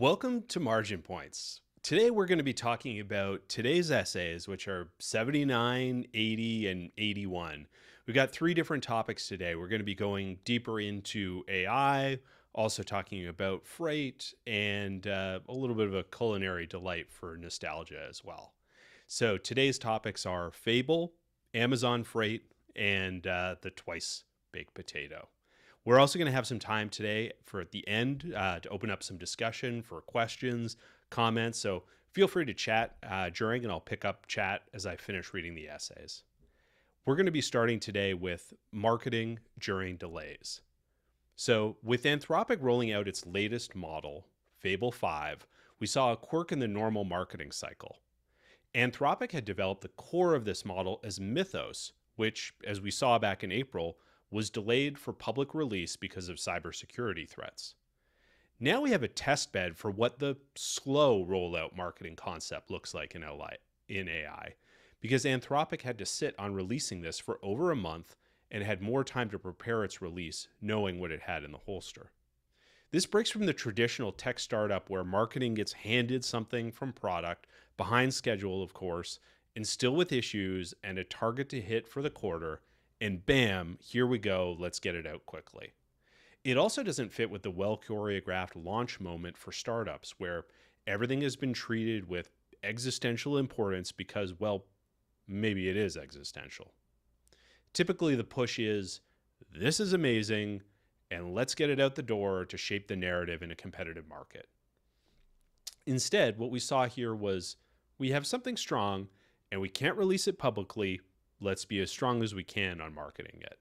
Welcome to Margin Points. Today we're going to be talking about today's essays, which are 79, 80, and 81. We've got three different topics today. We're going to be going deeper into AI, also talking about freight, and a little bit of a culinary delight for nostalgia as well. So today's topics are Fable, Amazon Freight, and the twice baked potato. We're also going to have some time today for at the end to open up some discussion for questions, comments. So feel free to chat during, and I'll pick up chat as I finish reading the essays. We're going to be starting today with marketing during delays. So with Anthropic rolling out its latest model, Fable 5, we saw a quirk in the normal marketing cycle. Anthropic had developed the core of this model as Mythos, which, as we saw back in April, was delayed for public release because of cybersecurity threats. Now we have a test bed for what the slow rollout marketing concept looks like in AI, because Anthropic had to sit on releasing this for over a month and had more time to prepare its release, knowing what it had in the holster. This breaks from the traditional tech startup where marketing gets handed something from product, behind schedule, of course, and still with issues and a target to hit for the quarter, and bam, here we go, let's get it out quickly. It also doesn't fit with the well-choreographed launch moment for startups where everything has been treated with existential importance because, well, maybe it is existential. Typically the push is, this is amazing, and let's get it out the door to shape the narrative in a competitive market. Instead, what we saw here was, we have something strong, and we can't release it publicly. Let's be as strong as we can on marketing it.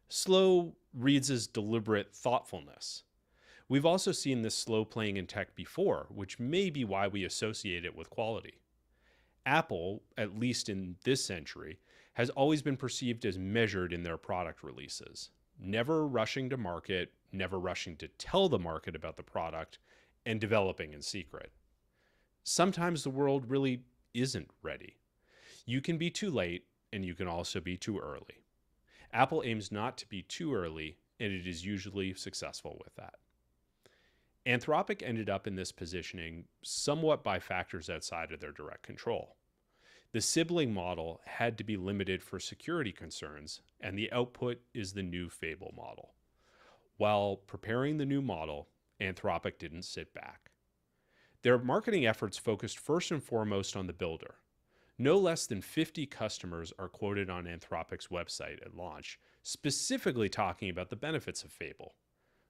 Slow reads as deliberate thoughtfulness. We've also seen this slow playing in tech before, which may be why we associate it with quality. Apple, at least in this century, has always been perceived as measured in their product releases, never rushing to market, never rushing to tell the market about the product, and developing in secret. Sometimes the world really isn't ready. You can be too late, and you can also be too early. Apple aims not to be too early, and it is usually successful with that. Anthropic ended up in this positioning somewhat by factors outside of their direct control. The sibling model had to be limited for security concerns, and the output is the new Fable model. While preparing the new model, Anthropic didn't sit back. Their marketing efforts focused first and foremost on the builder. No less than 50 customers are quoted on Anthropic's website at launch, specifically talking about the benefits of Fable.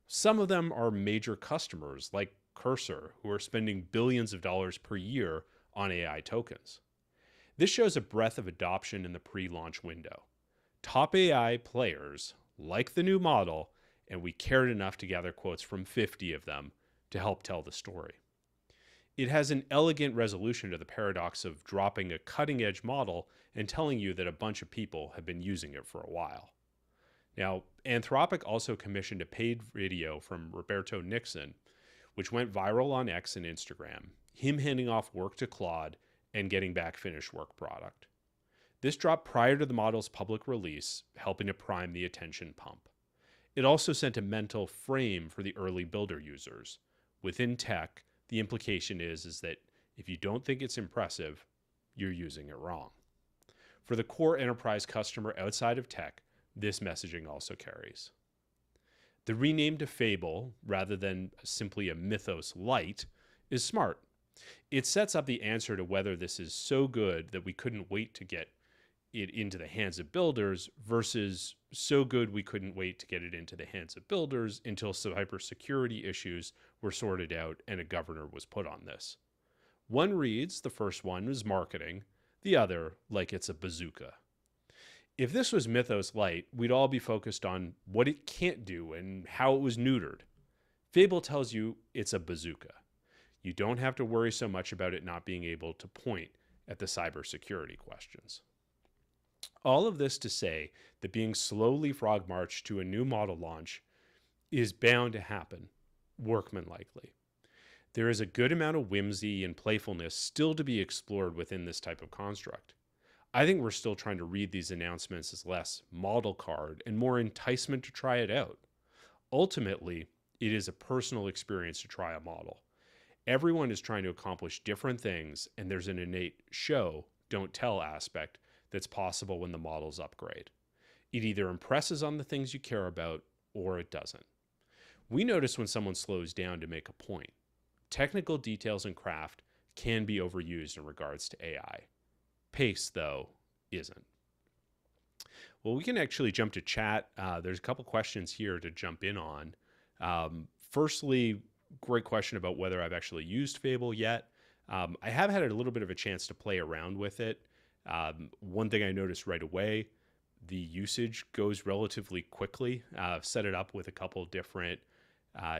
Some of them are major customers like Cursor, who are spending billions of dollars per year on AI tokens. This shows a breadth of adoption in the pre-launch window. Top AI players like the new model, and we cared enough to gather quotes from 50 of them to help tell the story. It has an elegant resolution to the paradox of dropping a cutting-edge model and telling you that a bunch of people have been using it for a while. Now, Anthropic also commissioned a paid video from Roberto Nixon, which went viral on X and Instagram, him handing off work to Claude and getting back finished work product. This dropped prior to the model's public release, helping to prime the attention pump. It also sent a mental frame for the early builder users. Within tech, the implication is that if you don't think it's impressive, you're using it wrong. For the core enterprise customer outside of tech, this messaging also carries. The rename to Fable, rather than simply a Mythos Lite, is smart. It sets up the answer to whether this is so good that we couldn't wait to get it into the hands of builders versus so good we couldn't wait to get it into the hands of builders until cybersecurity issues were sorted out and a governor was put on this. One reads, the first one is marketing, the other like it's a bazooka. If this was Mythos Lite, we'd all be focused on what it can't do and how it was neutered. Fable tells you it's a bazooka. You don't have to worry so much about it not being able to point at the cybersecurity questions. All of this to say that being slowly frog marched to a new model launch is bound to happen, workmanlikely. There is a good amount of whimsy and playfulness still to be explored within this type of construct. I think we're still trying to read these announcements as less model card and more enticement to try it out. Ultimately, it is a personal experience to try a model. Everyone is trying to accomplish different things, and there's an innate show, don't tell aspect that's possible when the models upgrade. It either impresses on the things you care about or it doesn't. We notice when someone slows down to make a point. Technical details in craft can be overused in regards to AI. Pace, though, isn't. Well, we can actually jump to chat. There's a couple questions here to jump in on. Firstly, great question about whether I've actually used Fable yet. I have had a little bit of a chance to play around with it. One thing I noticed right away, the usage goes relatively quickly. Set it up with a couple different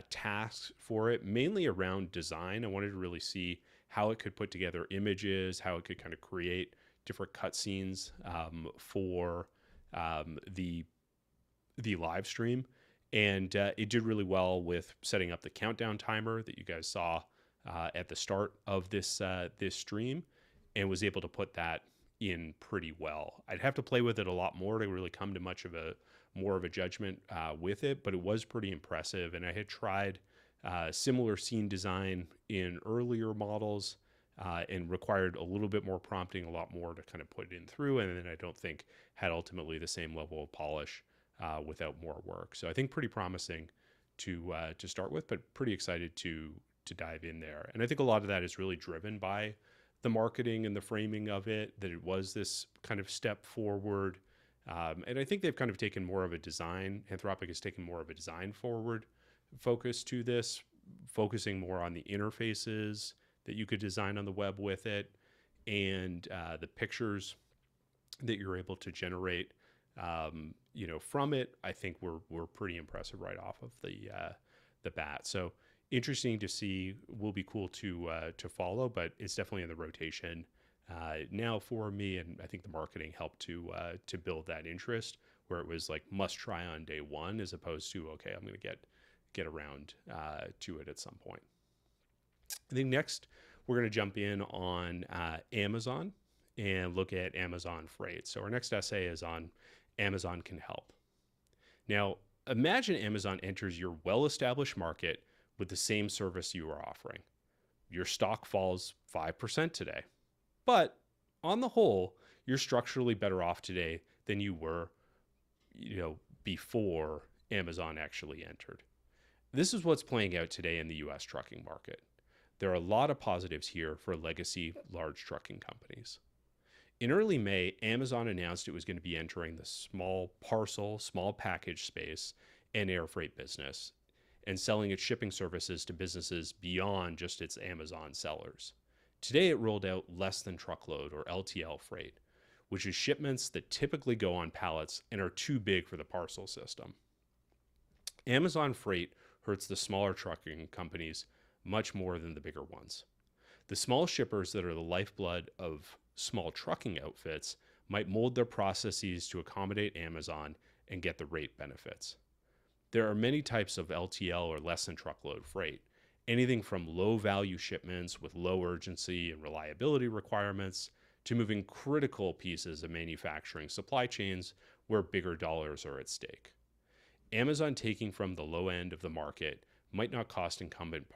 tasks for it, mainly around design. I wanted to really see how it could put together images, how it could kind of create different cutscenes for the live stream. And it did really well with setting up the countdown timer that you guys saw at the start of this stream, and was able to put that in pretty well. I'd have to play with it a lot more to really come to more of a judgment with it, but it was pretty impressive. And I had tried similar scene design in earlier models and required a little bit more prompting, a lot more to kind of put it in through, and then I don't think had ultimately the same level of polish without more work. So I think pretty promising to start with, but pretty excited to dive in there. And I think a lot of that is really driven by the marketing and the framing of it, that it was this kind of step forward. And I think they've kind of taken more of a design, Anthropic has taken more of a design forward focus to this, focusing more on the interfaces that you could design on the web with it, and the pictures that you're able to generate from it. I think were pretty impressive right off of the bat. So interesting to see, will be cool to follow, but it's definitely in the rotation now for me. And I think the marketing helped to build that interest, where it was like must try on day one, as opposed to, okay, I'm going to get around to it at some point. I think next we're going to jump in on Amazon and look at Amazon Freight. So our next essay is on Amazon Can Help. Now, imagine Amazon enters your well-established market with the same service you are offering. Your stock falls 5% today, but on the whole, you're structurally better off today than you were, before Amazon actually entered. This is what's playing out today in the US trucking market. There are a lot of positives here for legacy large trucking companies. In early May, Amazon announced it was going to be entering the small parcel, small package space and air freight business, and selling its shipping services to businesses beyond just its Amazon sellers. Today, it rolled out less than truckload, or LTL freight, which is shipments that typically go on pallets and are too big for the parcel system. Amazon Freight hurts the smaller trucking companies much more than the bigger ones. The small shippers that are the lifeblood of small trucking outfits might mold their processes to accommodate Amazon and get the rate benefits. There are many types of LTL, or less than truckload freight, anything from low value shipments with low urgency and reliability requirements to moving critical pieces of manufacturing supply chains where bigger dollars are at stake. Amazon taking from the low end of the market might not cost incumbent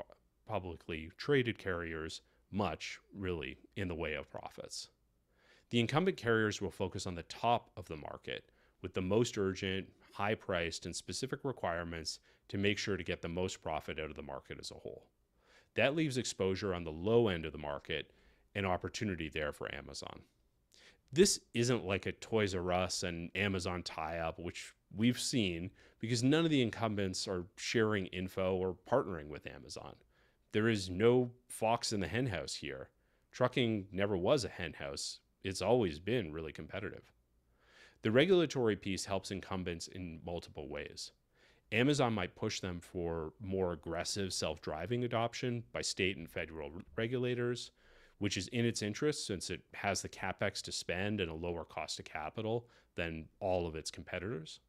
publicly traded carriers much, really, in the way of profits. The incumbent carriers will focus on the top of the market with the most urgent, high-priced, and specific requirements to make sure to get the most profit out of the market as a whole. That leaves exposure on the low end of the market and opportunity there for Amazon. This isn't like a Toys R Us and Amazon tie-up, which we've seen, because none of the incumbents are sharing info or partnering with Amazon. There is no fox in the henhouse here. Trucking never was a henhouse. It's always been really competitive. The regulatory piece helps incumbents in multiple ways. Amazon might push them for more aggressive self-driving adoption by state and federal regulators, which is in its interest since it has the capex to spend and a lower cost of capital than all of its competitors.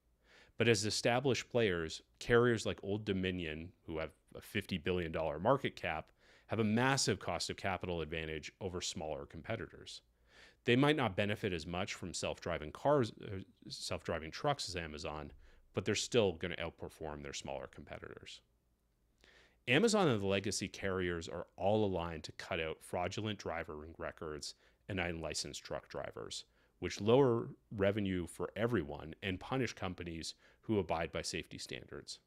But as established players, carriers like Old Dominion, who have a $50 billion market cap, have a massive cost of capital advantage over smaller competitors. They might not benefit as much from self-driving trucks as Amazon, but they're still going to outperform their smaller competitors. Amazon and the legacy carriers are all aligned to cut out fraudulent driver records and unlicensed truck drivers, which lower revenue for everyone and punish companies who abide by safety standards.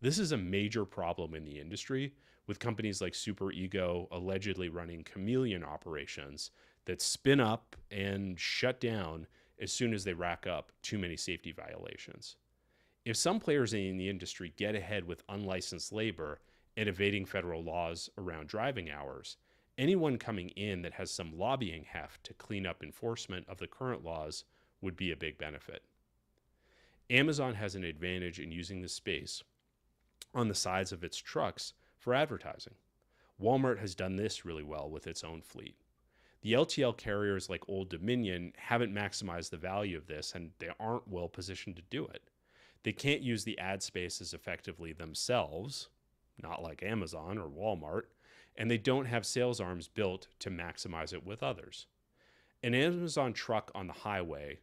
This is a major problem in the industry, with companies like Superego allegedly running chameleon operations that spin up and shut down as soon as they rack up too many safety violations. If some players in the industry get ahead with unlicensed labor and evading federal laws around driving hours, anyone coming in that has some lobbying heft to clean up enforcement of the current laws would be a big benefit. Amazon has an advantage in using this space on the sides of its trucks for advertising. Walmart has done this really well with its own fleet. The LTL carriers like Old Dominion haven't maximized the value of this, and they aren't well positioned to do it. They can't use the ad space as effectively themselves, not like Amazon or Walmart, and they don't have sales arms built to maximize it with others. An Amazon truck on the highway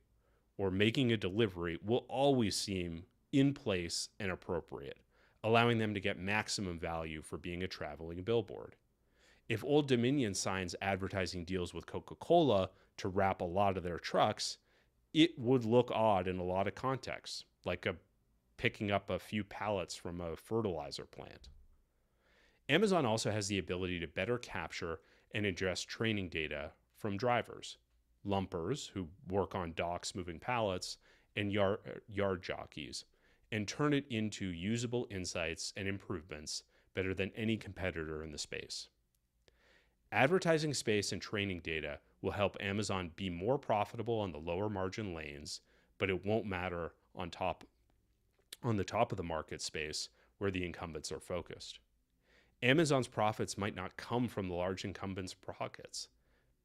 or making a delivery will always seem in place and appropriate, allowing them to get maximum value for being a traveling billboard. If Old Dominion signs advertising deals with Coca-Cola to wrap a lot of their trucks, it would look odd in a lot of contexts, like picking up a few pallets from a fertilizer plant. Amazon also has the ability to better capture and ingest training data from drivers, lumpers who work on docks moving pallets, and yard jockeys, and turn it into usable insights and improvements better than any competitor in the space. Advertising space and training data will help Amazon be more profitable on the lower margin lanes, but it won't matter on the top of the market space where the incumbents are focused. Amazon's profits might not come from the large incumbents' pockets.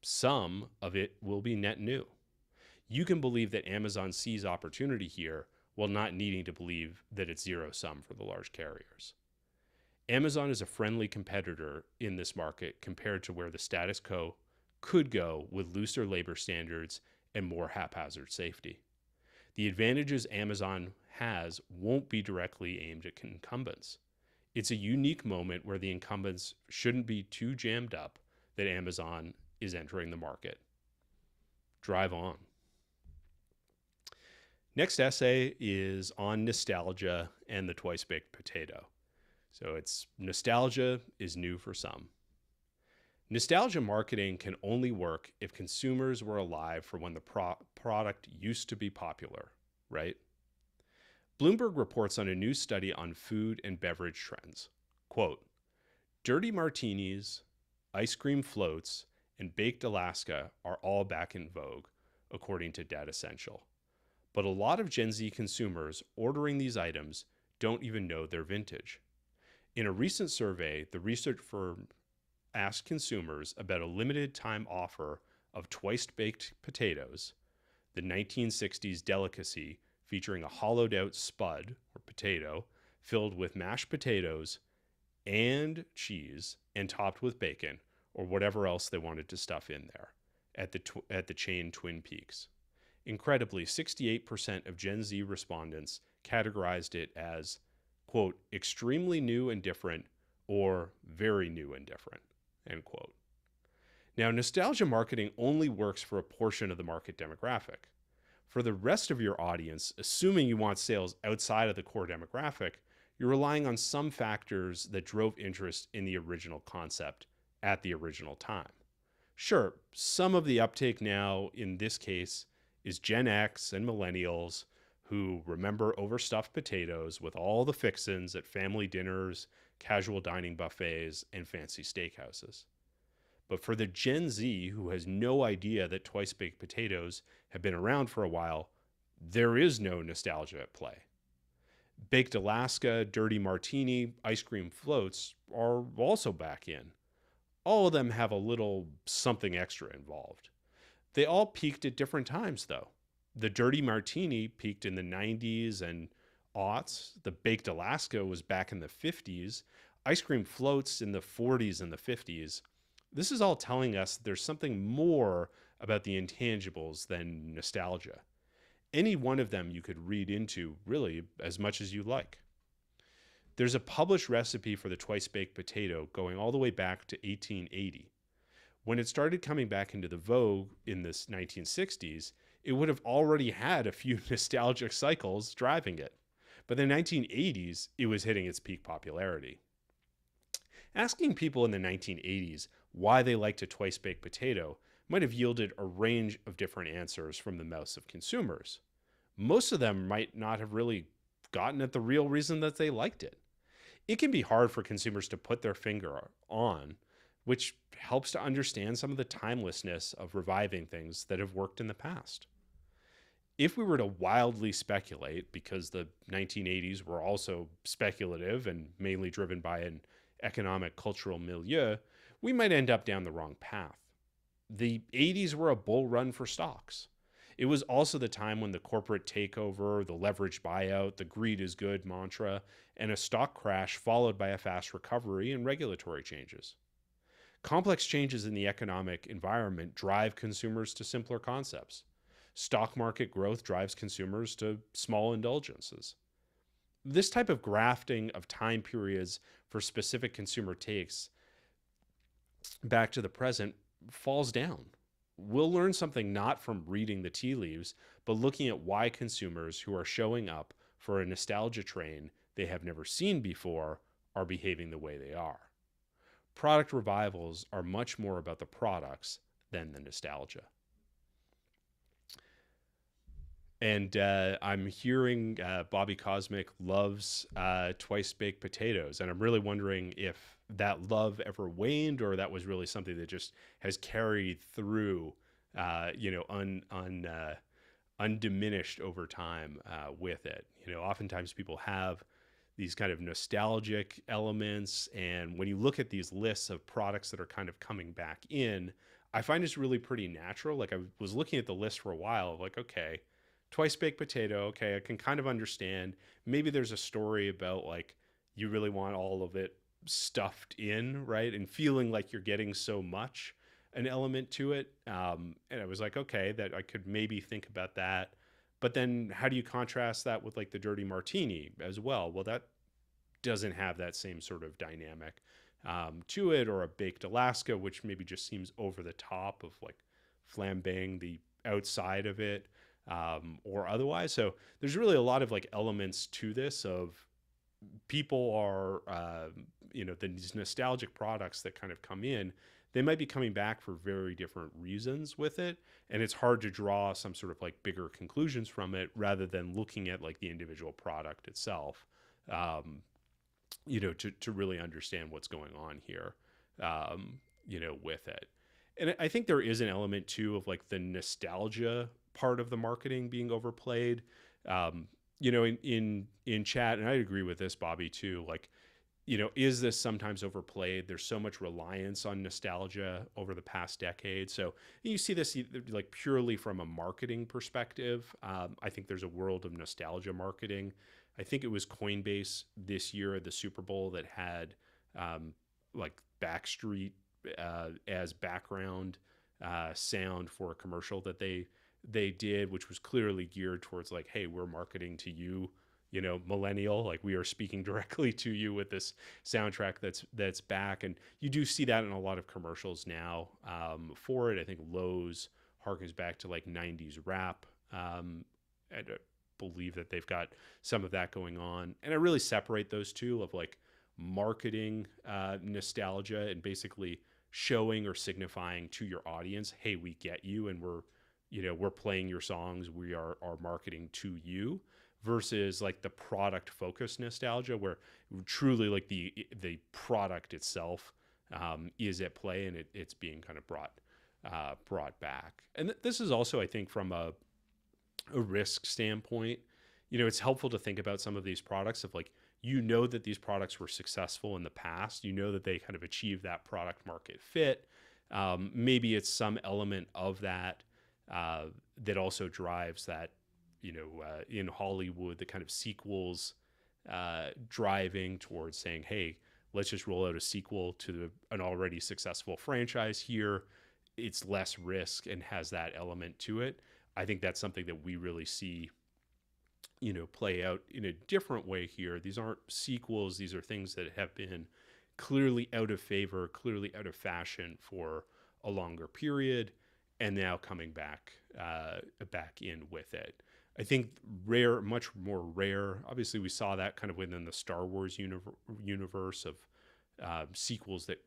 Some of it will be net new. You can believe that Amazon sees opportunity here while not needing to believe that it's zero sum for the large carriers. Amazon is a friendly competitor in this market compared to where the status quo could go with looser labor standards and more haphazard safety. The advantages Amazon has won't be directly aimed at incumbents. It's a unique moment where the incumbents shouldn't be too jammed up that Amazon is entering the market. Drive on. Next essay is on nostalgia and the twice-baked potato. So it's nostalgia is new for some. Nostalgia marketing can only work if consumers were alive for when the product used to be popular, right? Bloomberg reports on a new study on food and beverage trends. Quote, dirty martinis, ice cream floats, and baked Alaska are all back in vogue, according to Data Central. But a lot of Gen Z consumers ordering these items don't even know their vintage. In a recent survey, the research firm asked consumers about a limited time offer of twice-baked potatoes, the 1960s delicacy featuring a hollowed out spud or potato filled with mashed potatoes and cheese and topped with bacon or whatever else they wanted to stuff in there at the chain Twin Peaks. Incredibly, 68% of Gen Z respondents categorized it as, quote, extremely new and different or very new and different, end quote. Now, nostalgia marketing only works for a portion of the market demographic. For the rest of your audience, assuming you want sales outside of the core demographic, you're relying on some factors that drove interest in the original concept at the original time. Sure, some of the uptake now in this case is Gen X and millennials who remember overstuffed potatoes with all the fixins at family dinners, casual dining buffets, and fancy steakhouses. But for the Gen Z who has no idea that twice-baked potatoes have been around for a while, there is no nostalgia at play. Baked Alaska, dirty martini, ice cream floats are also back in. All of them have a little something extra involved. They all peaked at different times, though. The dirty martini peaked in the 90s and aughts. The baked Alaska was back in the 50s. Ice cream floats in the 40s and the 50s. This is all telling us there's something more about the intangibles than nostalgia. Any one of them you could read into really as much as you like. There's a published recipe for the twice baked potato going all the way back to 1880. When it started coming back into the vogue in this 1960s, it would have already had a few nostalgic cycles driving it. But in the 1980s, it was hitting its peak popularity. Asking people in the 1980s why they liked a twice baked potato might have yielded a range of different answers from the mouths of consumers. Most of them might not have really gotten at the real reason that they liked it. It can be hard for consumers to put their finger on, which helps to understand some of the timelessness of reviving things that have worked in the past. If we were to wildly speculate, because the 1980s were also speculative and mainly driven by an economic cultural milieu, we might end up down the wrong path. The 80s were a bull run for stocks. It was also the time when the corporate takeover, the leveraged buyout, the greed is good mantra, and a stock crash followed by a fast recovery and regulatory changes. Complex changes in the economic environment drive consumers to simpler concepts. Stock market growth drives consumers to small indulgences. This type of grafting of time periods for specific consumer tastes back to the present falls down. We'll learn something not from reading the tea leaves, but looking at why consumers who are showing up for a nostalgia train they have never seen before are behaving the way they are. Product revivals are much more about the products than the nostalgia. And I'm hearing Bobby Cosmic loves twice baked potatoes, and I'm really wondering if that love ever waned, or that was really something that just has carried through, undiminished over time with it. Oftentimes people have these kind of nostalgic elements, and when you look at these lists of products that are kind of coming back in, I find it's really pretty natural. Like, I was looking at the list for a while, like, okay, twice baked potato, okay, I can kind of understand. Maybe there's a story about, like, you really want all of it stuffed in, right? And feeling like you're getting so much an element to it. And I was like, okay, that I could maybe think about that. But then how do you contrast that with, like, the dirty martini as well? Well, that doesn't have that same sort of dynamic to it, or a baked Alaska, which maybe just seems over the top of, like, flambeing the outside of it. Or otherwise. So there's really a lot of, like, elements to this of people are, these nostalgic products that kind of come in, they might be coming back for very different reasons with it. And it's hard to draw some sort of, like, bigger conclusions from it rather than looking at, like, the individual product itself, to really understand what's going on here, with it. And I think there is an element too of, like, the nostalgia part of the marketing being overplayed. In chat, and I agree with this, Bobby, too. Like, is this sometimes overplayed? There's so much reliance on nostalgia over the past decade. So you see this, like, purely from a marketing perspective. I think there's a world of nostalgia marketing. I think it was Coinbase this year at the Super Bowl that had like Backstreet as background sound for a commercial that they did, which was clearly geared towards, like, hey, we're marketing to you, millennial, like, we are speaking directly to you with this soundtrack that's back. And you do see that in a lot of commercials now for it. I think Lowe's harkens back to, like, 90s rap. I believe that they've got some of that going on. And I really separate those two of, like, marketing nostalgia and basically showing or signifying to your audience, hey, we get you, and we're playing your songs, we are marketing to you, versus, like, the product focused nostalgia where truly, like, the product itself is at play, and it's being kind of brought back. And this is also, I think, from a risk standpoint, it's helpful to think about some of these products of, like, that these products were successful in the past, that they kind of achieved that product market fit. Maybe it's some element of that that also drives that, in Hollywood, the kind of sequels driving towards saying, hey, let's just roll out a sequel to an already successful franchise here. It's less risk and has that element to it. I think that's something that we really see, play out in a different way here. These aren't sequels. These are things that have been clearly out of favor, clearly out of fashion for a longer period, and now coming back in with it. I think rare, much more rare. Obviously, we saw that kind of within the Star Wars universe of sequels that,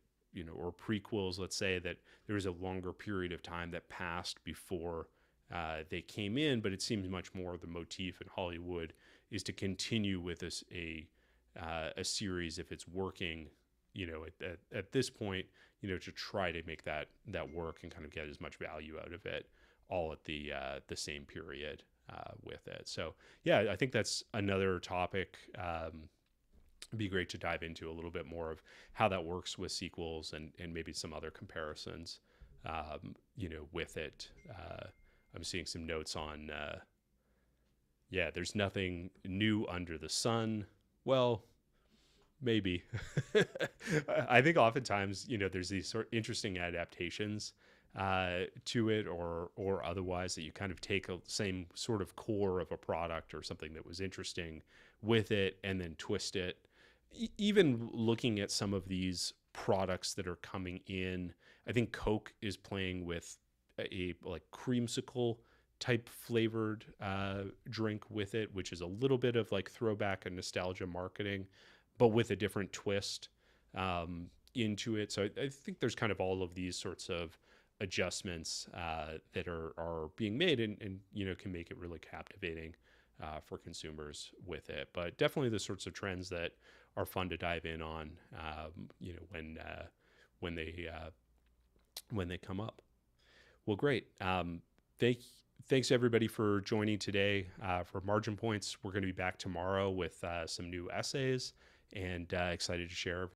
or prequels, let's say, that there was a longer period of time that passed before they came in. But it seems much more the motif in Hollywood is to continue with a series if it's working, at this point, to try to make that work and kind of get as much value out of it all at the same period with it. So yeah, I think that's another topic. It'd be great to dive into a little bit more of how that works with sequels and maybe some other comparisons, with it. I'm seeing some notes on, yeah, there's nothing new under the sun. Well, maybe. I think oftentimes, there's these sort of interesting adaptations to it or otherwise, that you kind of take a same sort of core of a product or something that was interesting with it and then twist it. Even looking at some of these products that are coming in, I think Coke is playing with a like creamsicle type flavored drink with it, which is a little bit of like throwback and nostalgia marketing, but with a different twist into it. So I think there's kind of all of these sorts of adjustments that are being made and can make it really captivating for consumers with it. But definitely the sorts of trends that are fun to dive in on, when they come up. Well, great. Thanks everybody for joining today for Margin Points. We're going to be back tomorrow with some new essays, and excited to share